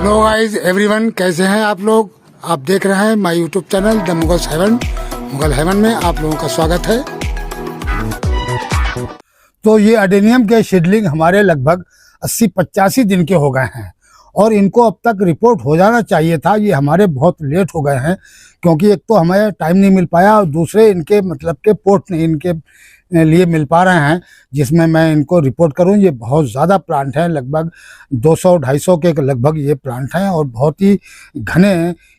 Hello guys everyone, कैसे हैं आप लोग। आप देख रहे हैं my YouTube channel the Mughals heaven. Mughal heaven में आप लोगों का स्वागत है। तो ये अडेनियम के सीडलिंग हमारे लगभग 80-85 दिन के हो गए हैं और इनको अब तक रिपोर्ट हो जाना चाहिए था। ये हमारे बहुत लेट हो गए हैं क्योंकि एक तो हमें टाइम नहीं मिल पाया और दूसरे इनके मतलब के पोर्ट नहीं इनके लिए मिल पा रहे हैं जिसमें मैं इनको रिपोर्ट करूं। ये बहुत ज़्यादा प्लांट हैं, लगभग 200-250 के लगभग ये प्लांट हैं और बहुत ही घने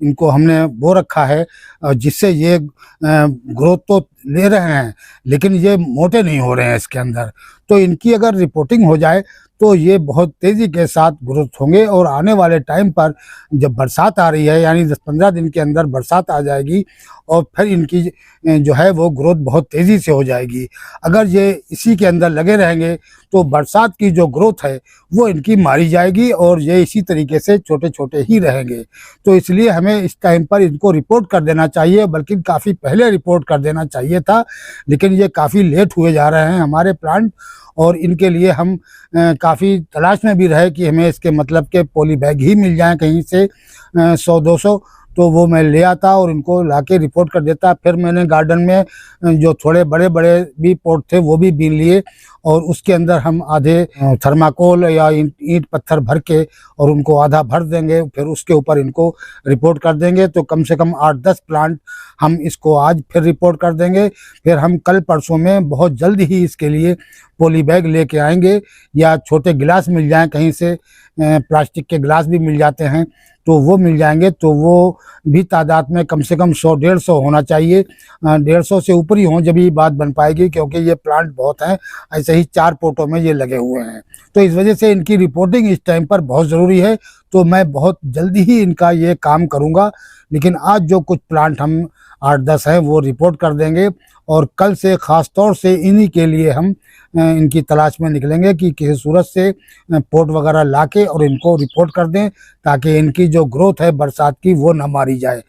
इनको हमने बो रखा है, जिससे ये ग्रोथ तो ले रहे हैं लेकिन ये मोटे नहीं हो रहे हैं इसके अंदर। तो इनकी अगर रिपोर्टिंग हो जाए तो ये बहुत तेज़ी के साथ ग्रोथ होंगे और आने वाले टाइम पर जब बरसात आ रही है यानी 10-15 दिन के अंदर बरसात आ जाएगी और फिर इनकी जो है वो ग्रोथ बहुत तेज़ी से हो जाएगी। अगर ये इसी के अंदर लगे रहेंगे तो बरसात की जो ग्रोथ है वो इनकी मारी जाएगी और ये इसी तरीके से छोटे छोटे ही रहेंगे। तो इसलिए हमें इस टाइम पर इनको रिपोर्ट कर देना चाहिए, बल्कि काफ़ी पहले रिपोर्ट कर देना चाहिए था, लेकिन ये काफ़ी लेट हुए जा रहे हैं हमारे प्लांट। और इनके लिए हम काफ़ी तलाश में भी रहे कि हमें इसके मतलब के पॉली बैग ही मिल जाएं कहीं से 100-200, तो वो मैं ले आता और इनको लाके रिपोर्ट कर देता। फिर मैंने गार्डन में जो थोड़े बड़े बड़े भी पॉट थे वो भी बीन लिए और उसके अंदर हम आधे थर्माकोल या ईंट पत्थर भर के और उनको आधा भर देंगे, फिर उसके ऊपर इनको रिपोर्ट कर देंगे। तो कम से कम 8-10 प्लांट हम इसको आज फिर रिपोर्ट कर देंगे। फिर हम कल परसों में बहुत जल्द ही इसके लिए पॉली बैग लेके आएंगे या छोटे गिलास मिल जाएं कहीं से, प्लास्टिक के गिलास भी मिल जाते हैं तो वो मिल जाएंगे। तो वो भी तादाद में कम से कम 100-150 होना चाहिए, 150 से ऊपर ही हों जब ये बात बन पाएगी, क्योंकि ये प्लांट बहुत हैं, ऐसे ही 4 पोटों में ये लगे हुए हैं। तो इस वजह से इनकी रिपोर्टिंग इस टाइम पर बहुत ज़रूरी है। तो मैं बहुत जल्दी ही इनका ये काम करूँगा, लेकिन आज जो कुछ प्लांट हम 8-10 हैं वो रिपोर्ट कर देंगे और कल से ख़ास तौर से इन्हीं के लिए हम इनकी तलाश में निकलेंगे कि किसी सूरत से पोट वगैरह लाके और इनको रिपोर्ट कर दें ताकि इनकी जो ग्रोथ है बरसात की वो न मारी जाए।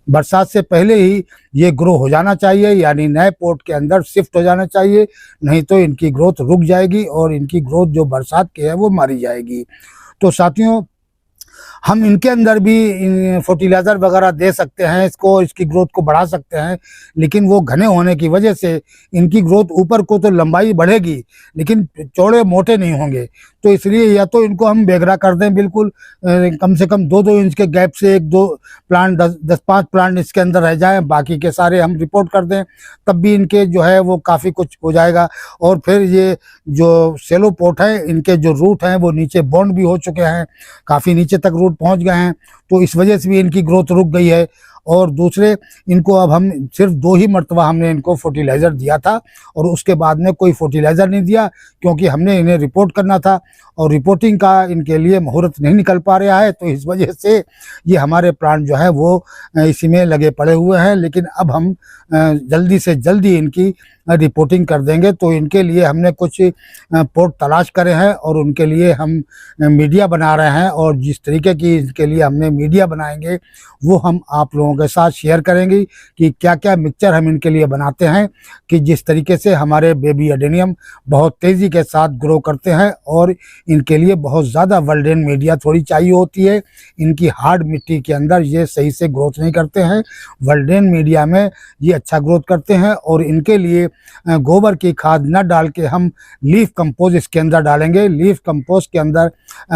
बरसात से पहले ही ये ग्रो हो जाना चाहिए, यानी नए पोट के अंदर शिफ्ट हो जाना चाहिए, नहीं तो इनकी ग्रोथ रुक जाएगी और इनकी ग्रोथ जो बरसात की है वो मारी जाएगी। तो साथियों, हम इनके अंदर भी फर्टिलाइज़र वगैरह दे सकते हैं, इसको इसकी ग्रोथ को बढ़ा सकते हैं, लेकिन वो घने होने की वजह से इनकी ग्रोथ ऊपर को तो लंबाई बढ़ेगी लेकिन चौड़े मोटे नहीं होंगे। तो इसलिए या तो इनको हम बेगरा कर दें बिल्कुल, कम से कम 2-2 इंच के गैप से 1-2 प्लांट 10-5 प्लांट इसके अंदर रह जाएं, बाकी के सारे हम रिपोर्ट कर दें, तब भी इनके जो है वो काफ़ी कुछ हो जाएगा। और फिर ये जो सेलो पोट है इनके जो रूट हैं वो नीचे बॉन्ड भी हो चुके हैं, काफ़ी नीचे तक रूट पहुंच गए हैं, तो इस वजह से भी इनकी ग्रोथ रुक गई है। और दूसरे, इनको अब हम सिर्फ 2 ही मरतबा हमने इनको फर्टिलाइज़र दिया था और उसके बाद में कोई फर्टिलाइज़र नहीं दिया, क्योंकि हमने इन्हें रिपोर्ट करना था और रिपोर्टिंग का इनके लिए मुहूर्त नहीं निकल पा रहा है। तो इस वजह से ये हमारे प्लांट जो है वो इसी में लगे पड़े हुए हैं, लेकिन अब हम जल्दी से जल्दी इनकी रिपोर्टिंग कर देंगे। तो इनके लिए हमने कुछ पोर्ट तलाश करे हैं और उनके लिए हम मीडिया बना रहे हैं, और जिस तरीके की इनके लिए हमने मीडिया बनाएंगे वो हम आप लोगों के साथ शेयर करेंगे कि क्या क्या मिक्सचर हम इनके लिए बनाते हैं, कि जिस तरीके से हमारे बेबी अडेनियम बहुत तेज़ी के साथ ग्रो करते हैं। और इनके लिए बहुत ज़्यादा वर्ल्डेन मीडिया थोड़ी चाहिए होती है, इनकी हार्ड मिट्टी के अंदर ये सही से ग्रोथ नहीं करते हैं, वर्ल्डेन मीडिया में ये अच्छा ग्रोथ करते हैं। और इनके लिए गोबर की खाद न डाल के हम लीफ कंपोज इसके अंदर डालेंगे। लीफ कंपोज के अंदर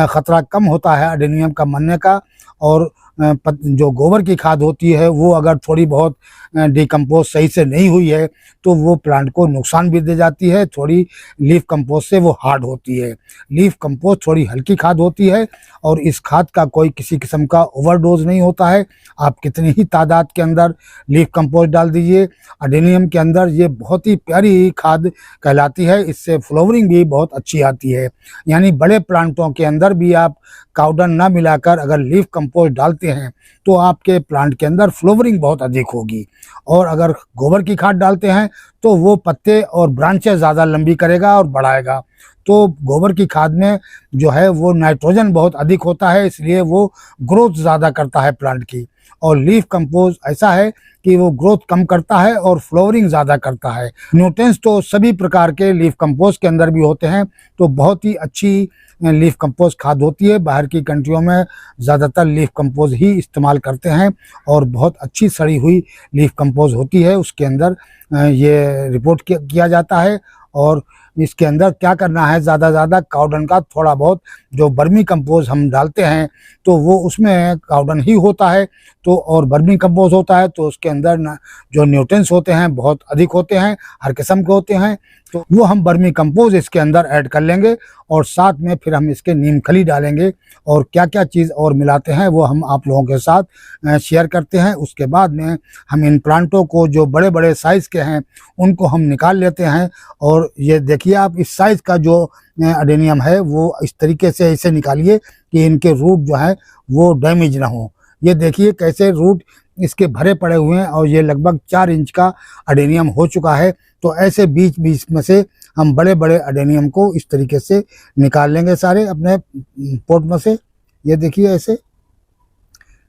ख़तरा कम होता है अडेनियम का मरने का, और जो गोबर की खाद होती है वो अगर थोड़ी बहुत डिकम्पोज सही से नहीं हुई है तो वो प्लांट को नुकसान भी दे जाती है। थोड़ी लीफ कंपोज से वो हार्ड होती है, लीफ कंपोज थोड़ी हल्की खाद होती है और इस खाद का कोई किसी किस्म का ओवरडोज नहीं होता है। आप कितनी ही तादाद के अंदर लीफ कंपोज डाल दीजिए अडेनियम के अंदर, ये बहुत ही प्यारी खाद कहलाती है। इससे फ्लावरिंग भी बहुत अच्छी आती है, यानी बड़े प्लांटों के अंदर भी आप काउडन ना मिलाकर अगर लीफ कंपोस्ट डालते हैं तो आपके प्लांट के अंदर फ्लावरिंग बहुत अधिक होगी। और अगर गोबर की खाद डालते हैं तो वो पत्ते और ब्रांचें ज़्यादा लंबी करेगा और बढ़ाएगा। तो गोबर की खाद में जो है वो नाइट्रोजन बहुत अधिक होता है, इसलिए वो ग्रोथ ज़्यादा करता है प्लांट की। और लीफ कंपोज ऐसा है कि वो ग्रोथ कम करता है और फ्लावरिंग ज़्यादा करता है। न्यूट्रिएंट्स तो सभी प्रकार के लीफ कंपोज के अंदर भी होते हैं, तो बहुत ही अच्छी लीफ कंपोज खाद होती है। बाहर की कंट्रियों में ज़्यादातर लीफ कंपोज ही इस्तेमाल करते हैं और बहुत अच्छी सड़ी हुई लीफ कंपोज होती है। उसके अंदर ये रिपोर्ट किया जाता है। और इसके अंदर क्या करना है, ज़्यादा ज़्यादा काउडन का थोड़ा बहुत जो वर्मी कंपोज हम डालते हैं तो वो उसमें काउडन ही होता है, तो और वर्मी कंपोज होता है तो उसके अंदर न जो न्यूट्रिएंट्स होते हैं बहुत अधिक होते हैं, हर किस्म के होते हैं, तो वो हम वर्मी कंपोज इसके अंदर ऐड कर लेंगे। और साथ में फिर हम इसके नीम खली डालेंगे और क्या क्या चीज़ और मिलाते हैं वो हम आप लोगों के साथ शेयर करते हैं। उसके बाद में हम इन प्लांटों को जो बड़े बड़े साइज़ के हैं उनको हम निकाल लेते हैं। और ये देखिए आप, इस साइज़ का जो अडेनियम है वो इस तरीके से ऐसे निकालिए कि इनके रूट जो है वो डैमेज ना हो। ये देखिए कैसे रूट इसके भरे पड़े हुए हैं और ये लगभग 4 इंच का अडेनियम हो चुका है। तो ऐसे बीच बीच में से हम बड़े बड़े अडेनियम को इस तरीके से निकाल लेंगे सारे अपने पोट में से। ये देखिए ऐसे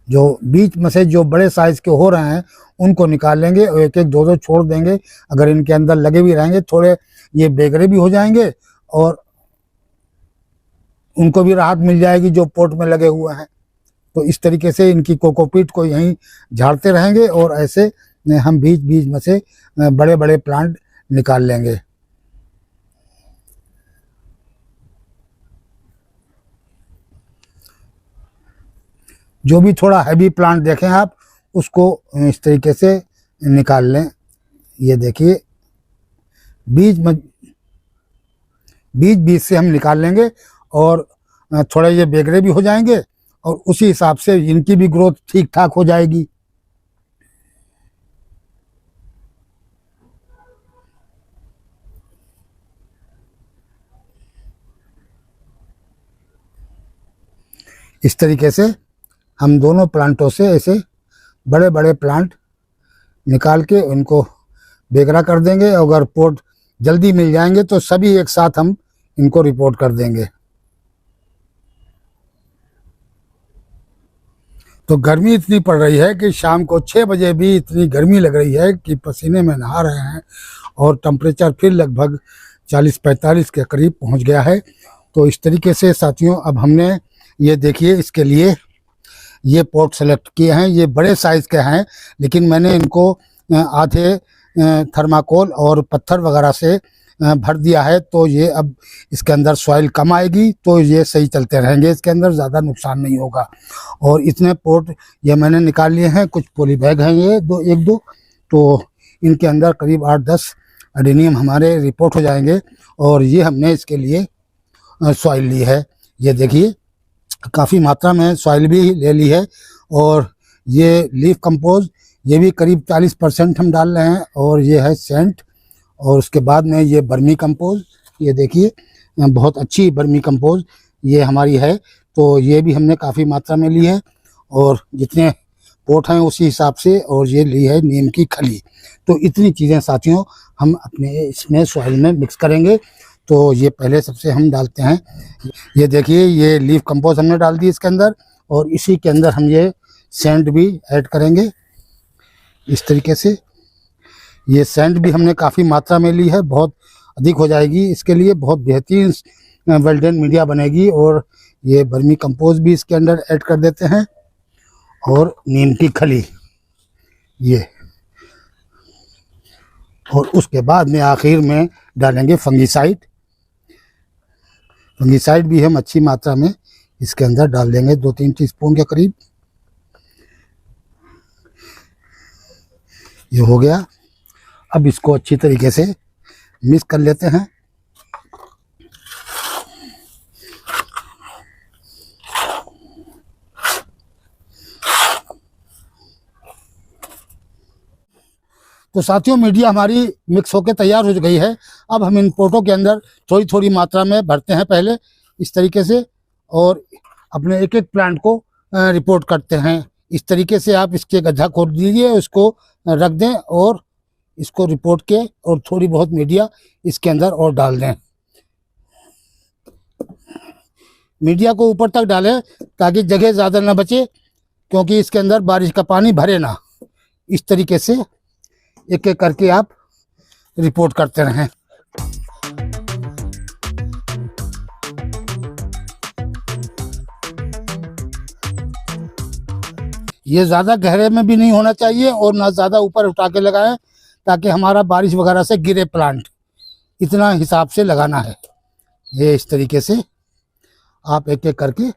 जो बीच में से जो बड़े साइज़ के हो रहे हैं उनको निकाल लेंगे और एक एक दो दो छोड़ देंगे। अगर इनके अंदर लगे भी रहेंगे थोड़े ये बेगरे भी हो जाएंगे और उनको भी राहत मिल जाएगी जो पोट में लगे हुए हैं। तो इस तरीके से इनकी कोकोपीट को यहीं झाड़ते रहेंगे और ऐसे हम बीच बीच में से बड़े बड़े प्लांट निकाल लेंगे। जो भी थोड़ा हैवी प्लांट देखें आप उसको इस तरीके से निकाल लें। ये देखिए बीच बीच से हम निकाल लेंगे और थोड़े ये बेगरे भी हो जाएंगे और उसी हिसाब से इनकी भी ग्रोथ ठीक ठाक हो जाएगी। इस तरीके से हम दोनों प्लांटों से ऐसे बड़े बड़े प्लांट निकाल के उनको बेगरा कर देंगे। अगर पोट जल्दी मिल जाएंगे तो सभी एक साथ हम इनको रिपोर्ट कर देंगे। तो गर्मी इतनी पड़ रही है कि शाम को 6 बजे भी इतनी गर्मी लग रही है कि पसीने में नहा रहे हैं और टेम्परेचर फिर लगभग 40-45 के करीब पहुंच गया है। तो इस तरीके से साथियों अब हमने ये देखिए इसके लिए ये पॉट सेलेक्ट किए हैं। ये बड़े साइज़ के हैं लेकिन मैंने इनको आधे थर्माकोल और पत्थर वगैरह से भर दिया है। तो ये अब इसके अंदर सॉइल कम आएगी तो ये सही चलते रहेंगे, इसके अंदर ज़्यादा नुकसान नहीं होगा। और इतने पोट ये मैंने निकाल लिए हैं। कुछ पॉली बैग हैं ये एक दो, तो इनके अंदर करीब 8-10 अडेनियम हमारे रिपोर्ट हो जाएंगे। और ये हमने इसके लिए सॉइल ली है। ये देखिए काफ़ी मात्रा में सॉइल भी ले ली है। और ये लीफ कंपोज ये भी करीब 40% हम डाल रहे हैं। और ये है सेंट और उसके बाद में ये बर्मी कंपोज, ये देखिए बहुत अच्छी बर्मी कंपोज ये हमारी है। तो ये भी हमने काफ़ी मात्रा में ली है और जितने पोट हैं उसी हिसाब से। और ये ली है नीम की खली। तो इतनी चीज़ें साथियों हम अपने इसमें सॉइल में मिक्स करेंगे। तो ये पहले सबसे हम डालते हैं, ये देखिए ये लीफ कंपोज हमने डाल दी इसके अंदर और इसी के अंदर हम ये सैंड भी ऐड करेंगे इस तरीके से। ये सैंड भी हमने काफ़ी मात्रा में ली है, बहुत अधिक हो जाएगी इसके लिए, बहुत बेहतरीन वेल्डेन मीडिया बनेगी। और ये बर्मी कंपोज भी इसके अंदर ऐड कर देते हैं और नीम की खली ये। और उसके बाद में आखिर में डालेंगे फंगीसाइड। फंगीसाइड भी हम अच्छी मात्रा में इसके अंदर डाल देंगे, 2-3 टीस्पून के करीब। ये हो गया। अब इसको अच्छी तरीके से मिक्स कर लेते हैं। तो साथियों मीडिया हमारी मिक्स होकर तैयार हो गई है। अब हम इन पोटों के अंदर थोड़ी थोड़ी मात्रा में भरते हैं पहले इस तरीके से और अपने एक एक प्लांट को रिपोर्ट करते हैं। इस तरीके से आप इसके गड्ढा खोद दीजिए, उसको रख दें और इसको रिपोर्ट के और थोड़ी बहुत मीडिया इसके अंदर और डाल दें। मीडिया को ऊपर तक डालें ताकि जगह ज़्यादा ना बचे, क्योंकि इसके अंदर बारिश का पानी भरे ना। इस तरीके से एक एक करके आप रिपोर्ट करते रहें। ये ज़्यादा गहरे में भी नहीं होना चाहिए और ना ज़्यादा ऊपर उठा के लगाएं, ताकि हमारा बारिश वगैरह से गिरे प्लांट। इतना हिसाब से लगाना है। ये इस तरीके से आप एक एक करके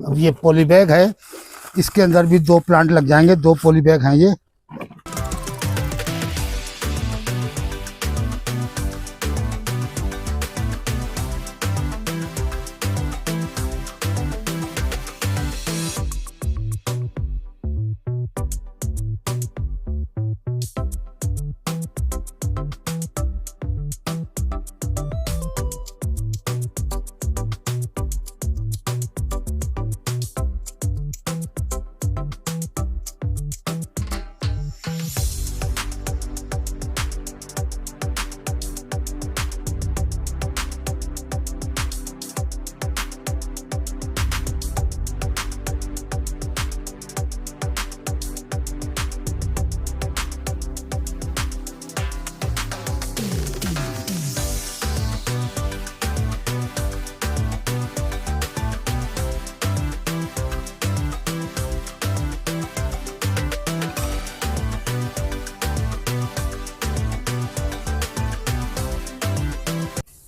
अब ये पॉली बैग है, इसके अंदर भी 2 प्लांट लग जाएंगे। 2 पॉली बैग हैं ये।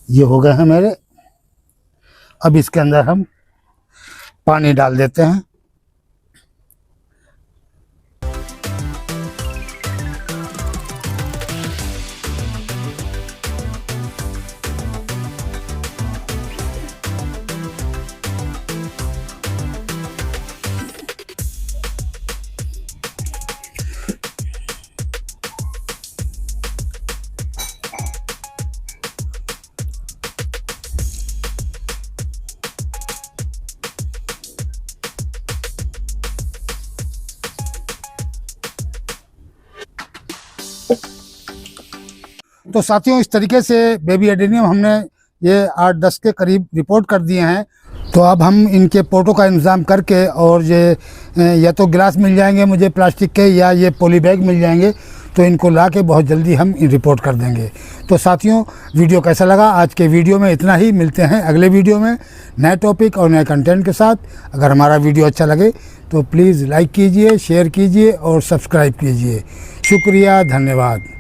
ये हो गए हैं मेरे। अब इसके अंदर हम पानी डाल देते हैं। तो साथियों, इस तरीके से बेबी एडेनियम हमने ये 8-10 के करीब रिपोर्ट कर दिए हैं। तो अब हम इनके पोटों का इंतज़ाम करके, और ये या तो गिलास मिल जाएंगे मुझे प्लास्टिक के, या ये पॉली बैग मिल जाएंगे, तो इनको ला के बहुत जल्दी हम रिपोर्ट कर देंगे। तो साथियों, वीडियो कैसा लगा? आज के वीडियो में इतना ही। मिलते हैं अगले वीडियो में नए टॉपिक और नए कंटेंट के साथ। अगर हमारा वीडियो अच्छा लगे तो प्लीज़ लाइक कीजिए, शेयर कीजिए और सब्सक्राइब कीजिए। शुक्रिया, धन्यवाद।